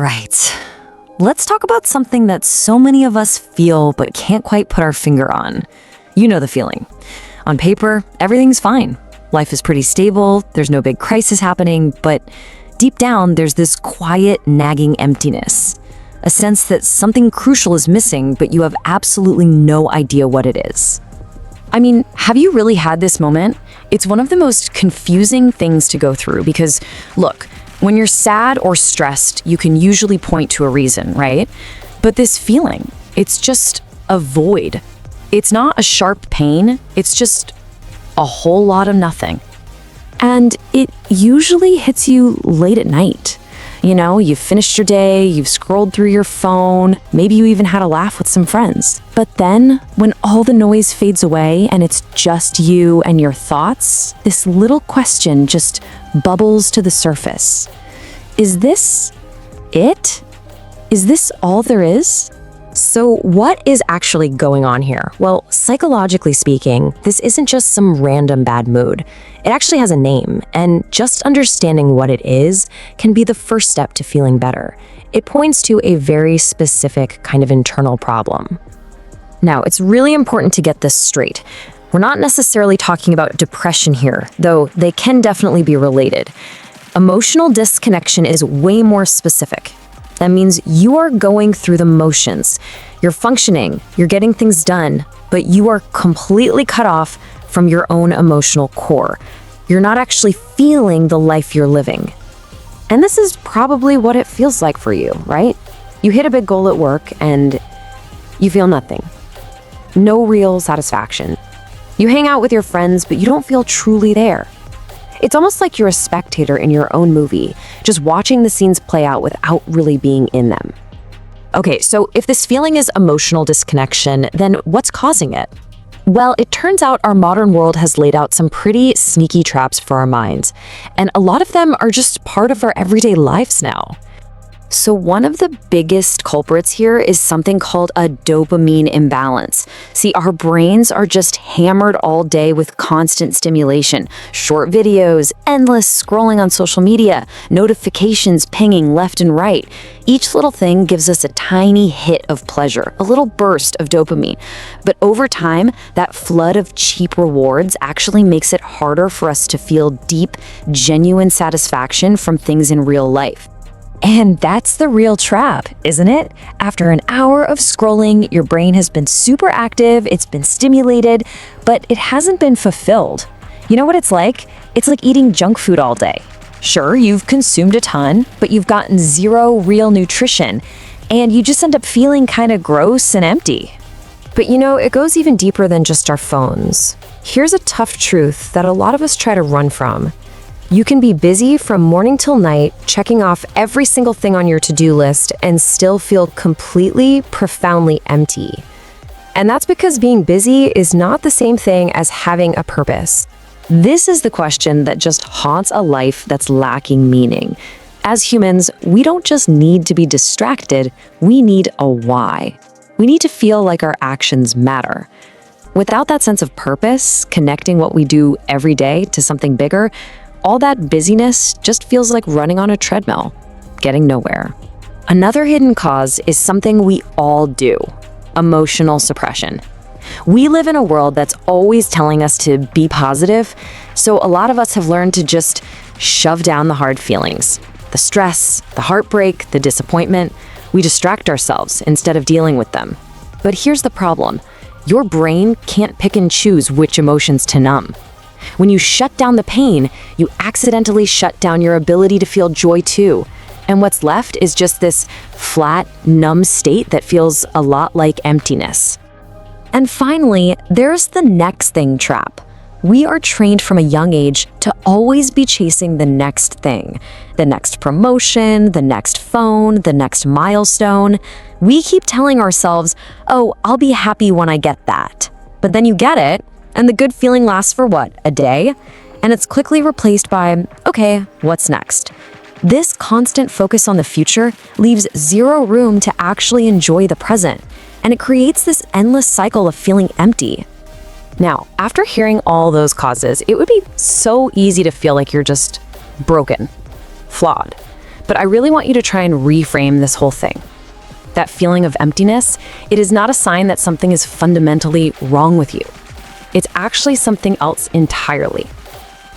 right. Let's talk about something that so many of us feel but can't quite put our finger on. You know the feeling. On paper, everything's fine. Life is pretty stable, there's no big crisis happening, but deep down, there's this quiet, nagging emptiness. A sense that something crucial is missing, but you have absolutely no idea what it is. I mean, have you really had this moment? It's one of the most confusing things to go through because, look, when you're sad or stressed, you can usually point to a reason, right? But this feeling, it's just a void. It's not a sharp pain, it's just a whole lot of nothing. And it usually hits you late at night. You know, you've finished your day, you've scrolled through your phone, maybe you even had a laugh with some friends. But then, when all the noise fades away and it's just you and your thoughts, this little question just bubbles to the surface. Is this it? Is this all there is? So what is actually going on here? Well, psychologically speaking, this isn't just some random bad mood. It actually has a name, and just understanding what it is can be the first step to feeling better. It points to a very specific kind of internal problem. Now, it's really important to get this straight. We're not necessarily talking about depression here, though they can definitely be related. Emotional disconnection is way more specific. That means you are going through the motions. You're functioning, you're getting things done, but you are completely cut off from your own emotional core. You're not actually feeling the life you're living. And this is probably what it feels like for you, right? You hit a big goal at work and you feel nothing. No real satisfaction. You hang out with your friends, but you don't feel truly there. It's almost like you're a spectator in your own movie, just watching the scenes play out without really being in them. Okay, so if this feeling is emotional disconnection, then what's causing it? Well, it turns out our modern world has laid out some pretty sneaky traps for our minds, and a lot of them are just part of our everyday lives now. So one of the biggest culprits here is something called a dopamine imbalance. See, our brains are just hammered all day with constant stimulation, short videos, endless scrolling on social media, notifications pinging left and right. Each little thing gives us a tiny hit of pleasure, a little burst of dopamine. But over time, that flood of cheap rewards actually makes it harder for us to feel deep, genuine satisfaction from things in real life. And that's the real trap, isn't it? After an hour of scrolling, your brain has been super active, it's been stimulated, but it hasn't been fulfilled. You know what it's like? It's like eating junk food all day. Sure, you've consumed a ton, but you've gotten zero real nutrition, and you just end up feeling kind of gross and empty. But you know, it goes even deeper than just our phones. Here's a tough truth that a lot of us try to run from. You can be busy from morning till night, checking off every single thing on your to-do list and still feel completely, profoundly empty. And that's because being busy is not the same thing as having a purpose. This is the question that just haunts a life that's lacking meaning. As humans, we don't just need to be distracted, we need a why. We need to feel like our actions matter. Without that sense of purpose, connecting what we do every day to something bigger, all that busyness just feels like running on a treadmill, getting nowhere. Another hidden cause is something we all do: emotional suppression. We live in a world that's always telling us to be positive, so a lot of us have learned to just shove down the hard feelings. The stress, the heartbreak, the disappointment. We distract ourselves instead of dealing with them. But here's the problem. Your brain can't pick and choose which emotions to numb. When you shut down the pain, you accidentally shut down your ability to feel joy too. And what's left is just this flat, numb state that feels a lot like emptiness. And finally, there's the next thing trap. We are trained from a young age to always be chasing the next thing. The next promotion, the next phone, the next milestone. We keep telling ourselves, oh, I'll be happy when I get that. But then you get it, and the good feeling lasts for what, a day? And it's quickly replaced by, okay, what's next? This constant focus on the future leaves zero room to actually enjoy the present, and it creates this endless cycle of feeling empty. Now, after hearing all those causes, it would be so easy to feel like you're just broken, flawed. But I really want you to try and reframe this whole thing. That feeling of emptiness, it is not a sign that something is fundamentally wrong with you. It's actually something else entirely.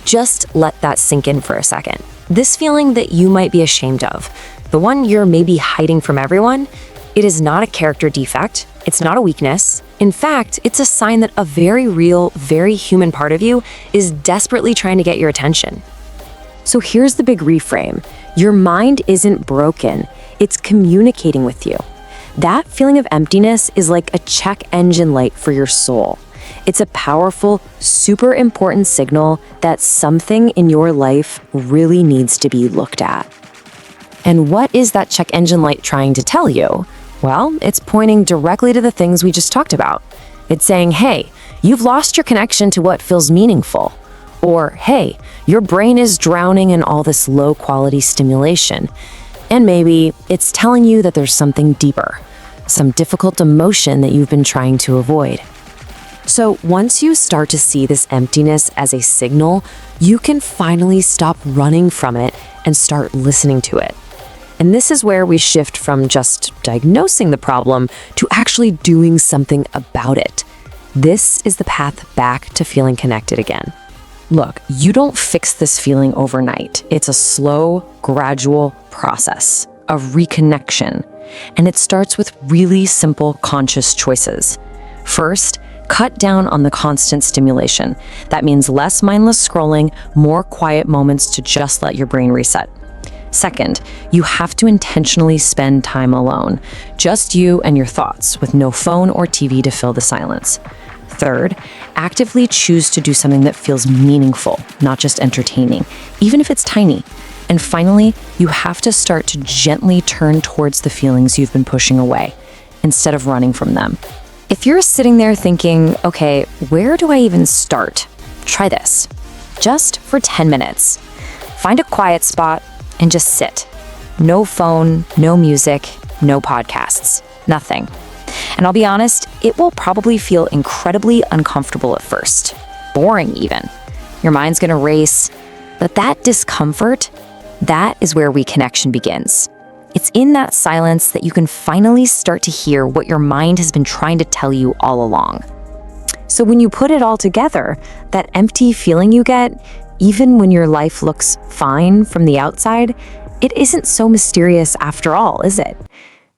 Just let that sink in for a second. This feeling that you might be ashamed of, the one you're maybe hiding from everyone, it is not a character defect. It's not a weakness. In fact, it's a sign that a very real, very human part of you is desperately trying to get your attention. So here's the big reframe. Your mind isn't broken. It's communicating with you. That feeling of emptiness is like a check engine light for your soul. It's a powerful, super important signal that something in your life really needs to be looked at. And what is that check engine light trying to tell you? Well, it's pointing directly to the things we just talked about. It's saying, hey, you've lost your connection to what feels meaningful. Or, hey, your brain is drowning in all this low-quality stimulation. And maybe it's telling you that there's something deeper, some difficult emotion that you've been trying to avoid. So once you start to see this emptiness as a signal, you can finally stop running from it and start listening to it. And this is where we shift from just diagnosing the problem to actually doing something about it. This is the path back to feeling connected again. Look, you don't fix this feeling overnight. It's a slow, gradual process of reconnection. And it starts with really simple, conscious choices. First, cut down on the constant stimulation. That means less mindless scrolling, more quiet moments to just let your brain reset. Second, you have to intentionally spend time alone, just you and your thoughts, with no phone or TV to fill the silence. Third, actively choose to do something that feels meaningful, not just entertaining, even if it's tiny. And finally, you have to start to gently turn towards the feelings you've been pushing away, instead of running from them. If you're sitting there thinking, okay, where do I even start? Try this. Just for 10 minutes. Find a quiet spot and just sit. No phone, no music, no podcasts, nothing. And I'll be honest, it will probably feel incredibly uncomfortable at first. Boring even. Your mind's gonna race. But that discomfort, that is where reconnection begins. It's in that silence that you can finally start to hear what your mind has been trying to tell you all along. So when you put it all together, that empty feeling you get, even when your life looks fine from the outside, it isn't so mysterious after all, is it?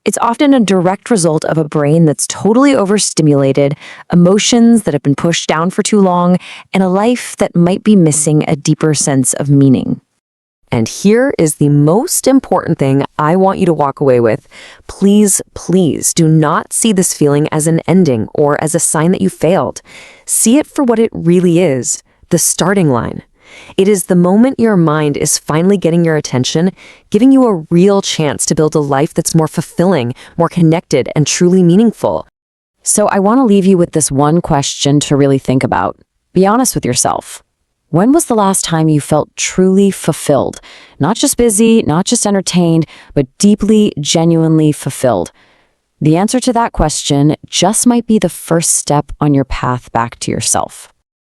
It's often a direct result of a brain that's totally overstimulated, emotions that have been pushed down for too long, and a life that might be missing a deeper sense of meaning. And here is the most important thing I want you to walk away with. Please, please do not see this feeling as an ending or as a sign that you failed. See it for what it really is, the starting line. It is the moment your mind is finally getting your attention, giving you a real chance to build a life that's more fulfilling, more connected, and truly meaningful. So I want to leave you with this one question to really think about. Be honest with yourself. When was the last time you felt truly fulfilled? Not just busy, not just entertained, but deeply, genuinely fulfilled. The answer to that question just might be the first step on your path back to yourself.